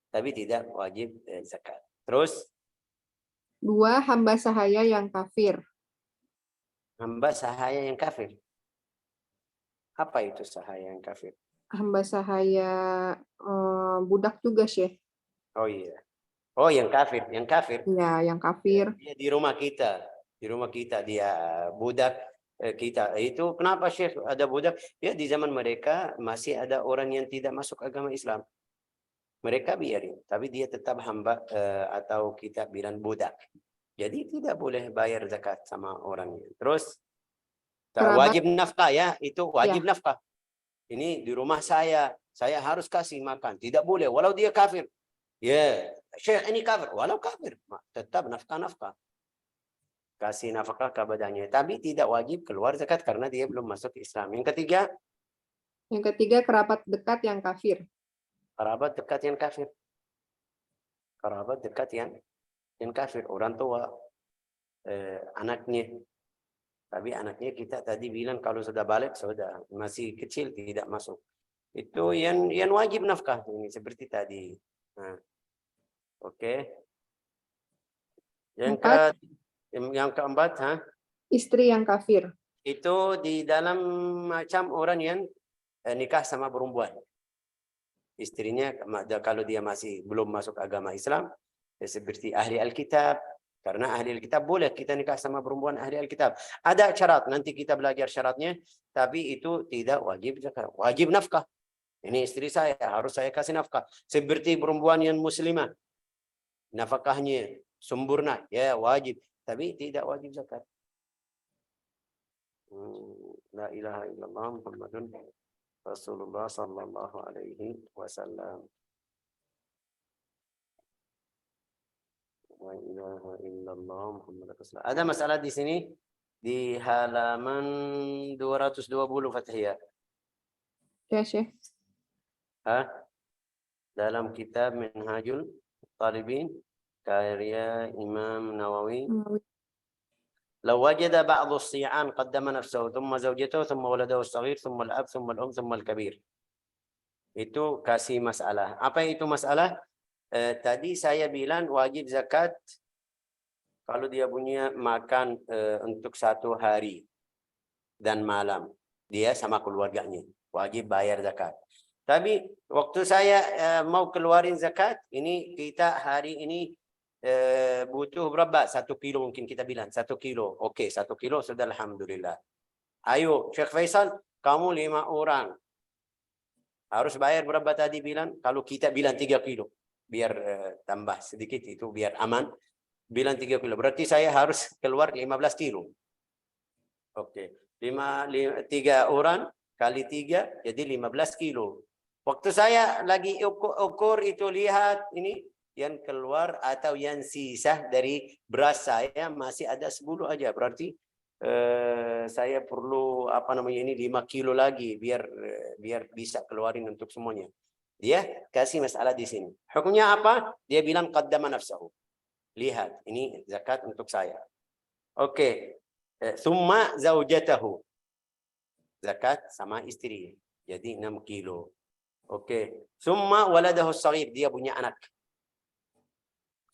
Tapi tidak wajib zakat. Terus 2, hamba sahaya yang kafir. Hamba sahaya yang kafir. Apa itu sahaya yang kafir? Hamba sahaya budak juga, Syekh. Oh iya. Oh, yang kafir, yang kafir. Ya, yang kafir. Dia di rumah kita. Di rumah kita dia budak kita. Itu kenapa Syekh ada budak? Ya di zaman mereka masih ada orang yang tidak masuk agama Islam. Mereka biarin, tapi dia tetap hamba atau kita bilang budak. Jadi tidak boleh bayar zakat sama orangnya. Terus wajib nafkah ya, itu wajib nafkah. Ini di rumah saya harus kasih makan. Tidak boleh, walau dia kafir. Ya, Syekh ini kafir, walau kafir, tetap nafkah. Kasih nafkah kepadanya. Tapi tidak wajib keluar zakat karena dia belum masuk Islam. Yang ketiga, kerabat dekat yang kafir. Kerabat dekat yang kafir. Kerabat dekat yang kafir. Orang tua, anaknya. Tapi anaknya kita tadi bilang kalau sudah balik, sudah. Masih kecil, tidak masuk. Itu yang wajib nafkah. Ini seperti tadi. Nah, oke. Empat, Yang keempat, istri yang kafir. itu di dalam macam orang yang nikah sama perempuan. Istrinya kalau dia masih belum masuk agama Islam, seperti ahli Alkitab. Karena ahli Alkitab boleh kita nikah sama perempuan ahli Alkitab. Ada syarat, nanti kita belajar syaratnya, tapi itu tidak wajib zakat. Wajib nafkah. Ini istri saya, harus saya kasih nafkah. Seperti perempuan yang muslimah. Nafkahnya sempurna, ya wajib. Tapi tidak wajib zakat. La ilaha illallah Muhammadun Rasulullah sallallahu alaihi wasallam. La ilaha illallah Muhammad Rasulullah. Ada masalah di sini di halaman 220 Fathiyah. Ya, Syekh. Dalam kitab Minhajul Talibin karya Imam Nawawi. لو وجد بعض الصيعان قدم نفسه ثم زوجته ثم ولده الصغير ثم الأب ثم الأم ثم الكبير. Itu kasih masalah. Apa itu masalah? Tadi saya bilang wajib zakat kalau dia punya makan untuk 1 hari dan malam. Dia sama keluarganya. Wajib bayar zakat. Tapi waktu saya mau keluarin zakat, ini kita hari ini butuh berapa? 1 kilo mungkin kita bilang. 1 kilo. Oke, 1 kilo sudah alhamdulillah. Ayo, Syekh Faisal, kamu 5 orang. Harus bayar berapa tadi bilang? Kalau kita bilang 3 kilo. Biar tambah sedikit itu, biar aman. Bilang 3 kilo. Berarti saya harus keluar 15 kilo. Oke. 3 orang kali 3, jadi 15 kilo. Waktu saya lagi ukur itu lihat ini. Yang keluar atau yang sisa dari beras saya masih ada 10 aja. Berarti saya perlu 5 kilo lagi biar bisa keluarin untuk semuanya. Dia kasih masalah di sini. Hukumnya apa? Dia bilang qaddama nafsahu. Lihat, ini zakat untuk saya. Oke. Summa zaujatahu. Zakat sama istri. Jadi 6 kilo. Oke. Summa waladahu shaghir. Dia punya anak.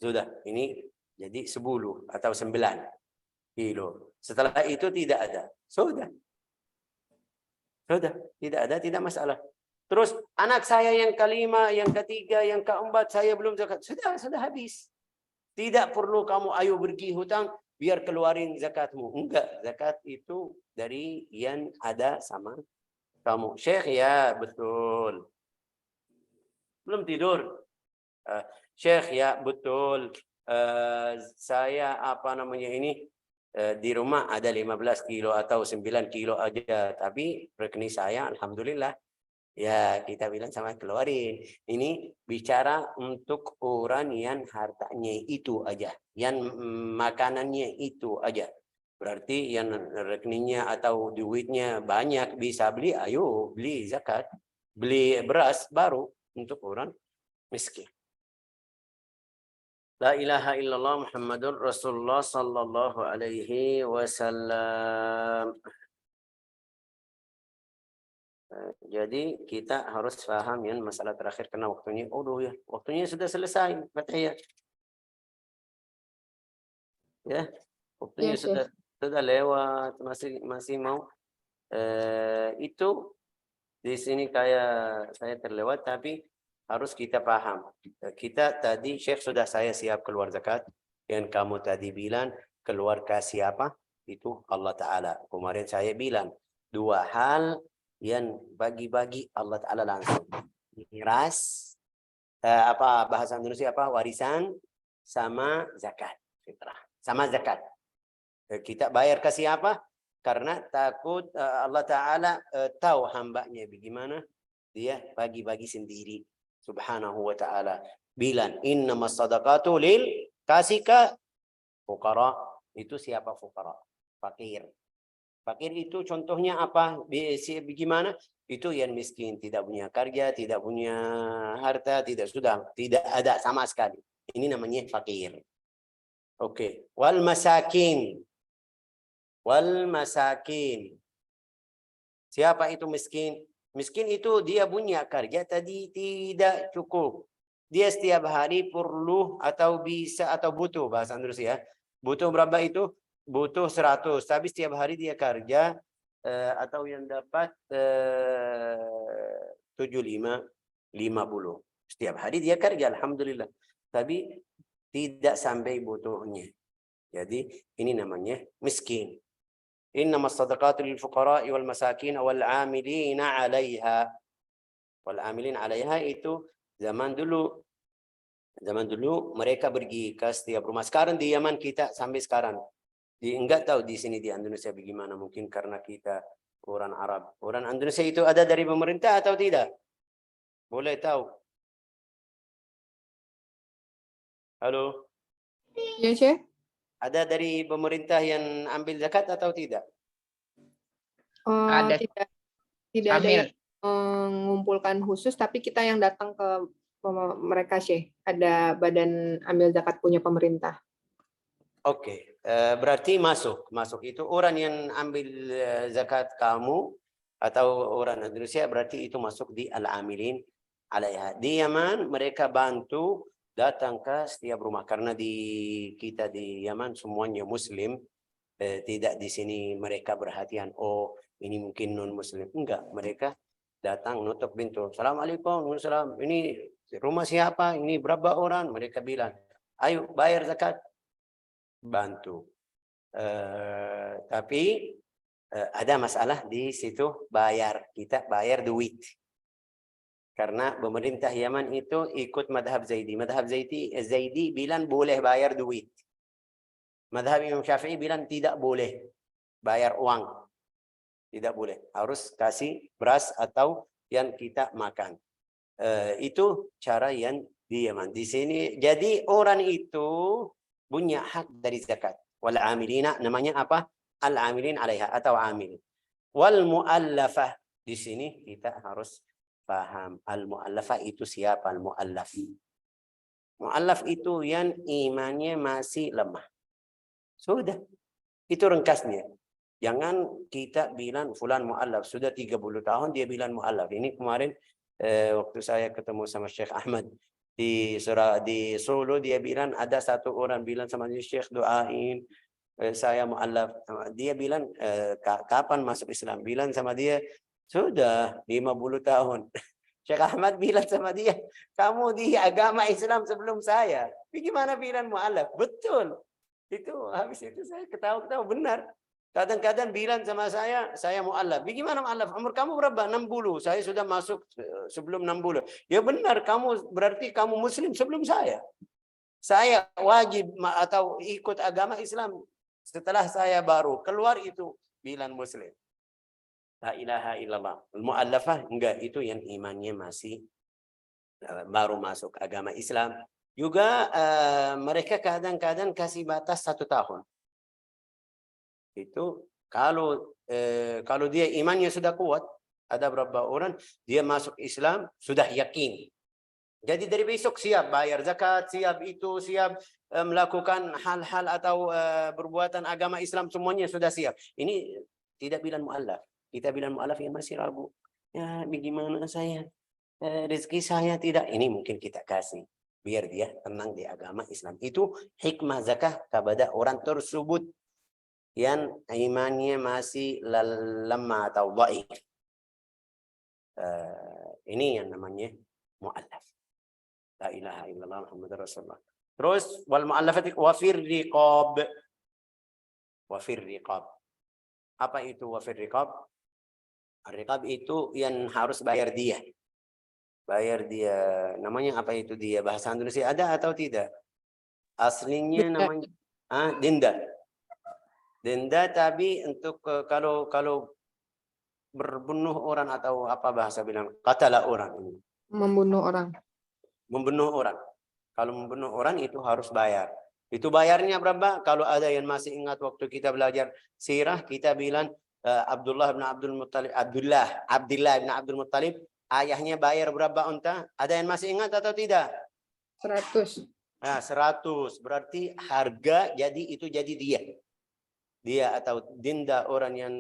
Sudah, ini jadi 10 atau 9 kilo. Setelah itu tidak ada. Sudah, tidak ada, tidak masalah. Terus anak saya yang kelima, yang ketiga, yang keempat, saya belum zakat. Sudah habis. Tidak perlu kamu ayo pergi hutang biar keluarin zakatmu. Enggak, zakat itu dari yang ada sama kamu. Syekh, ya betul. Belum tidur. Syekh, ya betul. Saya di rumah ada 15 kilo atau 9 kilo aja. Tapi rekening saya alhamdulillah. Ya kita bilang sama keluarin. Ini bicara untuk orang yang hartanya itu aja. Yang makanannya itu aja. Berarti yang rekeningnya atau duitnya banyak bisa beli. Ayo beli zakat. Beli beras baru untuk orang miskin. La ilaha illallah Muhammadur Rasulullah sallallahu alaihi wasallam. Jadi kita harus paham ya masalah terakhir karena waktunya waktunya sudah selesai Fathiyah. Ya, waktunya Ya, sudah lewat, masih mau itu di sini kayak saya terlewat, tapi harus kita paham. Kita tadi Syekh sudah saya siap keluar zakat. Yang kamu tadi bilang keluar kasih apa? Itu Allah Ta'ala. Kemarin saya bilang 2 hal yang bagi-bagi Allah Ta'ala langsung. Miras, bahasa Indonesia warisan, sama zakat. Fitrah. Sama zakat. Kita bayar kasih apa? Karena takut Allah Ta'ala tahu hambanya bagaimana. Dia bagi-bagi sendiri. Subhanahu wa ta'ala. Bilang, innamas sadaqatu lil kasih ke fuqara. Itu siapa fuqara? Fakir. Fakir itu contohnya apa? Bagaimana? Itu yang miskin, tidak punya kerja, tidak punya harta, tidak ada sama sekali. Ini namanya fakir. Oke, wal masakin. Wal masakin. Siapa itu miskin? Miskin itu dia punya kerja tadi tidak cukup. Dia setiap hari perlu atau bisa atau butuh, bahasa Indonesia ya. Butuh berapa itu? Butuh 100. Tapi setiap hari dia kerja atau yang dapat 75, 50. Setiap hari dia kerja, alhamdulillah. Tapi tidak sampai butuhnya. Jadi ini namanya miskin. إنما الصدقات للفقراء والمساكين والعاملين عليها. والعاملين عليها itu zaman dulu mereka pergi ke setiap rumah. Sekarang di Yaman kita sampai sekarang enggak tahu di sini di Indonesia bagaimana, mungkin karena kita orang Arab. Orang Indonesia itu ada dari pemerintah atau tidak? Boleh tahu? Halo? Ya, Syekh? Ada dari pemerintah yang ambil zakat atau tidak? Ada. Tidak ada Amil. yang mengumpulkan khusus, tapi kita yang datang ke mereka, Syekh. Ada badan ambil zakat punya pemerintah. Oke, berarti masuk itu orang yang ambil zakat kamu atau orang Indonesia, berarti itu masuk di al-amilin alaiha. Di Yaman mereka bantu datang ke setiap rumah, karena kita di Yaman semuanya Muslim. Tidak di sini mereka perhatian, oh ini mungkin non Muslim, enggak, mereka datang nutup pintu, assalamualaikum, waalaikumsalam, ini rumah siapa, ini berapa orang, mereka bilang ayo bayar zakat, bantu. Tapi ada masalah di situ, kita bayar duit. Karena pemerintah Yaman itu ikut madhab Zaidi. Madhab Zaidi bilang boleh bayar duit. Madhab Imam Syafi'i bilang tidak boleh bayar uang. Tidak boleh. Harus kasih beras atau yang kita makan. Itu cara yang di Yaman. Di sini, jadi orang itu punya hak dari zakat. Wal amilina, namanya apa? Al amilin alaiha atau amil. Wal muallafah. Di sini kita harus paham. Al muallafah itu siapa? Al muallaf. Muallaf itu yang imannya masih lemah. Sudah. Itu ringkasnya. Jangan kita bilang fulan muallaf. Sudah 30 tahun dia bilang muallaf. Ini kemarin waktu saya ketemu sama Syekh Ahmad di Solo, dia bilang ada satu orang bilang sama dia, Syekh doain saya muallaf. Dia bilang kapan masuk Islam? Bilang sama dia sudah 50 tahun. Syekh Ahmad bilang sama dia, kamu di agama Islam sebelum saya. Bagaimana bilang muallaf? Betul. Itu habis itu saya ketawa-ketawa, benar. Kadang-kadang bilang sama saya muallaf. Bagaimana muallaf? Umur kamu berapa? 60. Saya sudah masuk sebelum 60. Ya benar, berarti kamu muslim sebelum saya. Saya wajib atau ikut agama Islam setelah saya baru keluar itu bilang muslim. La ilaha illallah. Muallafah enggak, itu yang imannya masih baru masuk agama Islam. Juga mereka kadang-kadang kasih batas 1 tahun. Itu kalau dia imannya sudah kuat, ada beberapa orang dia masuk Islam sudah yakin. Jadi dari besok siap bayar zakat, siap melakukan hal-hal atau perbuatan agama Islam, semuanya sudah siap. Ini tidak bilang muallaf. Kita bilang muallaf yang masih ragu. Ya bagaimana saya? Rezeki saya tidak. Ini mungkin kita kasih biar dia tenang di agama Islam. Itu hikmah zakah kepada orang tersebut yang imannya masih lemah atau dhaif. Ini yang namanya muallaf. La ilaha illallah Muhammadur Rasulullah. Terus wal muallafati wa fir riqab. Wa fir riqab. Apa itu wa fir riqab? Riqab itu yang harus bayar dia. Bayar dia, namanya apa itu dia? Bahasa Indonesia ada atau tidak? Aslinya namanya denda. Denda, tapi untuk kalau berbunuh orang atau apa bahasa bilang, qatala orang. Membunuh orang. Membunuh orang. Kalau membunuh orang itu harus bayar. Itu bayarnya berapa? Kalau ada yang masih ingat waktu kita belajar sirah, kita bilang Abdullah bin Abdul Muttalib, Abdullah bin Abdul Muttalib, ayahnya bayar berapa unta? Ada yang masih ingat atau tidak? 100. Nah, 100 berarti harga itu jadi dia atau dinda orang yang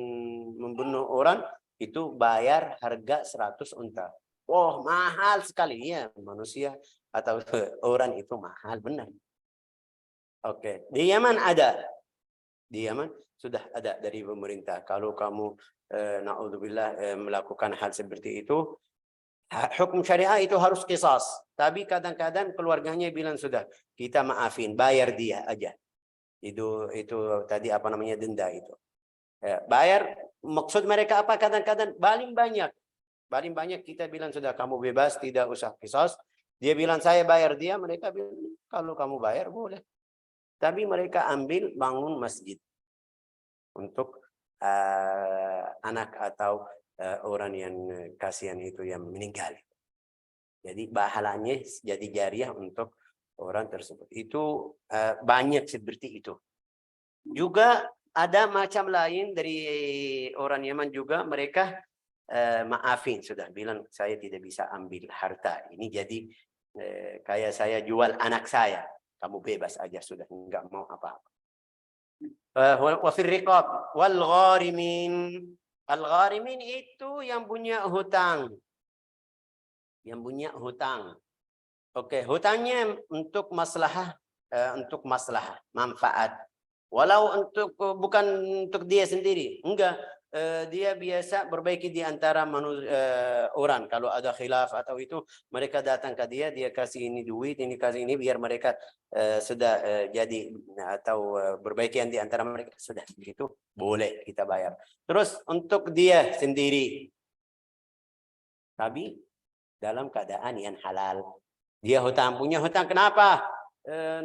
membunuh orang itu bayar harga 100 unta. Oh, mahal sekali ya, manusia atau orang itu mahal benar. Oke, di Yaman ada. Di Yaman sudah ada dari pemerintah. Kalau kamu naudzubillah melakukan hal seperti itu, hukum syariah itu harus qisas. Tapi kadang-kadang keluarganya bilang sudah, kita maafin, bayar dia aja. Itu tadi apa namanya, denda itu. Bayar, maksud mereka apa? Kadang-kadang paling banyak kita bilang sudah, kamu bebas, tidak usah qisas. Dia bilang saya bayar dia, mereka bilang kalau kamu bayar boleh. Tapi mereka ambil bangun masjid untuk anak atau orang yang kasihan itu yang meninggal. Jadi pahalanya jadi jariah untuk orang tersebut. Itu banyak seperti itu. Juga ada macam lain dari orang Yaman juga, mereka maafin, sudah bilang saya tidak bisa ambil harta ini, jadi kayak saya jual anak saya, kamu bebas aja sudah, enggak mau apa-apa. Wa fil riqab wal gharimin. Al gharimin itu yang punya hutang. Oke, hutangnya untuk maslahah, manfaat. Walau bukan untuk dia sendiri, enggak. Dia biasa berbaiki di antara orang. Kalau ada khilaf atau itu, mereka datang ke dia, dia kasih ini duit, ini kasih ini, biar mereka sudah jadi atau berbaikian di antara mereka, sudah begitu boleh kita bayar. Terus untuk dia sendiri, tapi dalam keadaan yang halal. Dia punya hutang, kenapa?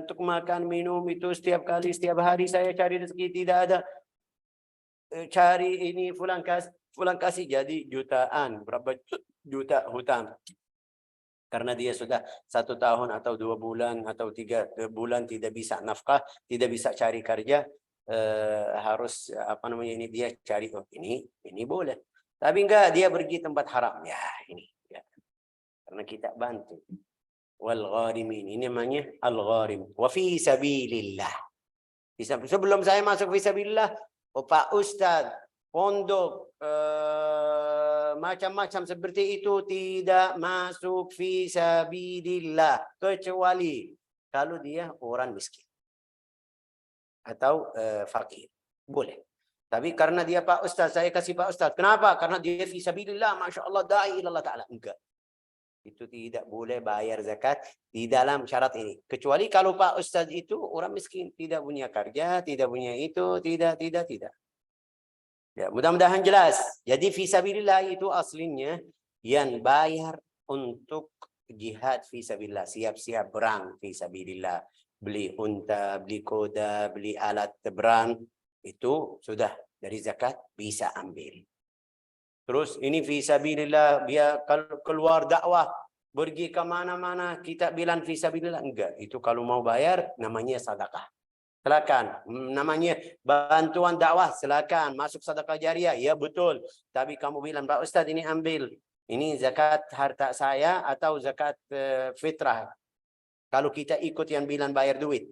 Untuk makan minum itu setiap hari saya cari rezeki, tidak ada. Cari ini fulan kasih, jadi jutaan, berapa juta hutang. Karena dia sudah 1 tahun atau 2 bulan atau 3 bulan tidak bisa nafkah, tidak bisa cari kerja, harus apa namanya ini, dia cari ini boleh. Tapi enggak, dia pergi tempat haram, ya ini ya. Karena kita bantu. Wal gharimin, ini namanya al gharim. Wa fi sabilillah. Sebelum saya masuk fi sabilillah, Pak Ustadz, pondok, macam-macam seperti itu tidak masuk fi sabilillah, kecuali kalau dia orang miskin atau fakir, boleh. Tapi karena dia Pak Ustadz, saya kasih Pak Ustadz. Kenapa? Karena dia fi sabilillah, Masya Allah, da'i ilallah ta'ala. Enggak. Itu tidak boleh bayar zakat di dalam syarat ini. Kecuali kalau Pak Ustadz itu orang miskin, tidak punya kerja, tidak punya itu, tidak. Ya, mudah-mudahan jelas. Jadi fisabilillah itu aslinya yang bayar untuk jihad fisabilillah, siap-siap perang fisabilillah, beli unta, beli kuda, beli alat perang, itu sudah dari zakat bisa ambil. Terus ini fisabilillah, dia kalau keluar dakwah, pergi ke mana-mana, kita bilang fisabilillah, enggak. Itu kalau mau bayar namanya sedekah. Silakan. Namanya bantuan dakwah, silakan. Masuk sedekah jariah, ya betul. Tapi kamu bilang, Pak Ustadz ini ambil, ini zakat harta saya atau zakat fitrah. Kalau kita ikut yang bilang bayar duit,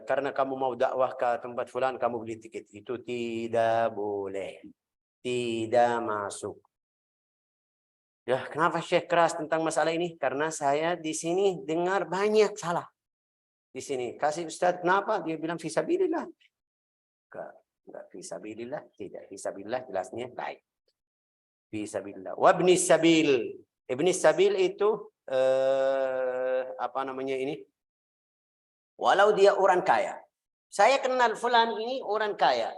karena kamu mau dakwah ke tempat fulan, kamu beli tiket, itu tidak boleh. Tidak masuk. Ya, kenapa Syekh keras tentang masalah ini? Karena saya di sini dengar banyak salah. Di sini kasih Ustaz, kenapa? Dia bilang fisabilillah. Enggak fisabilillah, tidak fisabilillah, jelasnya baik. Fisabilillah. Wabni sabil. Ibni sabil itu apa namanya ini? Walau dia orang kaya. Saya kenal fulan ini orang kaya.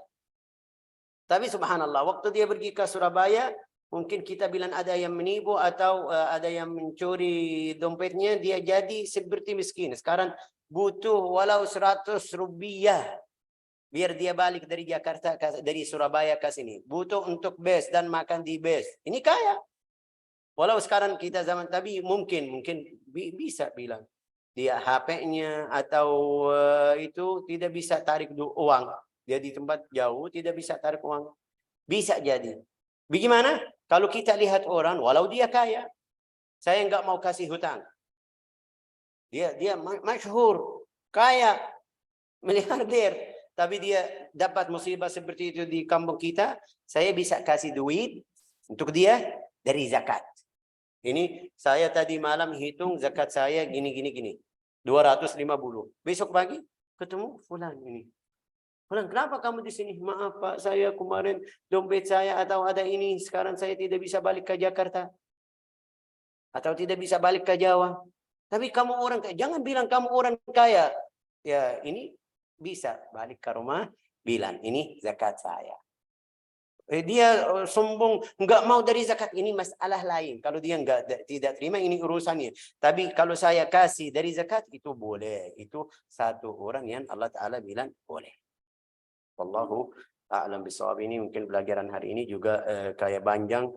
Tapi subhanallah, waktu dia pergi ke Surabaya, mungkin kita bilang ada yang menipu atau ada yang mencuri dompetnya, dia jadi seperti miskin. Sekarang butuh walau 100 rupiah biar dia balik dari Jakarta, dari Surabaya ke sini. Butuh untuk bus dan makan di bus. Ini kaya. Walau sekarang kita zaman, tapi mungkin bisa bilang dia HP-nya atau itu tidak bisa tarik uang. Dia di tempat jauh tidak bisa tarik uang. Bisa jadi. Bagaimana? Kalau kita lihat orang, walau dia kaya, saya nggak mau kasih hutang. Dia masyhur, kaya, miliarder, tapi dia dapat musibah seperti itu di kampung kita, saya bisa kasih duit untuk dia dari zakat. Ini saya tadi malam hitung zakat saya gini. 250. Besok pagi ketemu fulan ini. Fulan, kenapa kamu di sini? Maaf Pak, saya kemarin dompet saya atau ada ini, sekarang saya tidak bisa balik ke Jakarta. Atau tidak bisa balik ke Jawa. Tapi kamu orang kaya, jangan bilang kamu orang kaya. Ya, ini bisa balik ke rumah, bilang ini zakat saya. Dia sombong, nggak mau dari zakat, ini masalah lain. Kalau dia tidak terima, ini urusannya. Tapi kalau saya kasih dari zakat, itu boleh. Itu satu orang yang Allah Ta'ala bilang boleh. Wallahu a'lam bishawab. Ini mungkin pelajaran hari ini juga kayak panjang.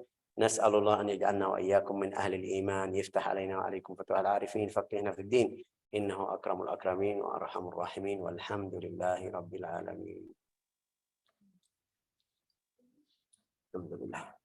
Nas'alullah an yaj'alna wa iyyakum min ahli al-iman, yaftah alaina wa alaikum fatuhal arifin, faqihna fid din. Innahu akramul akramin wa arhamur rahimin, walhamdulillahi rabbil alamin. Alhamdulillah.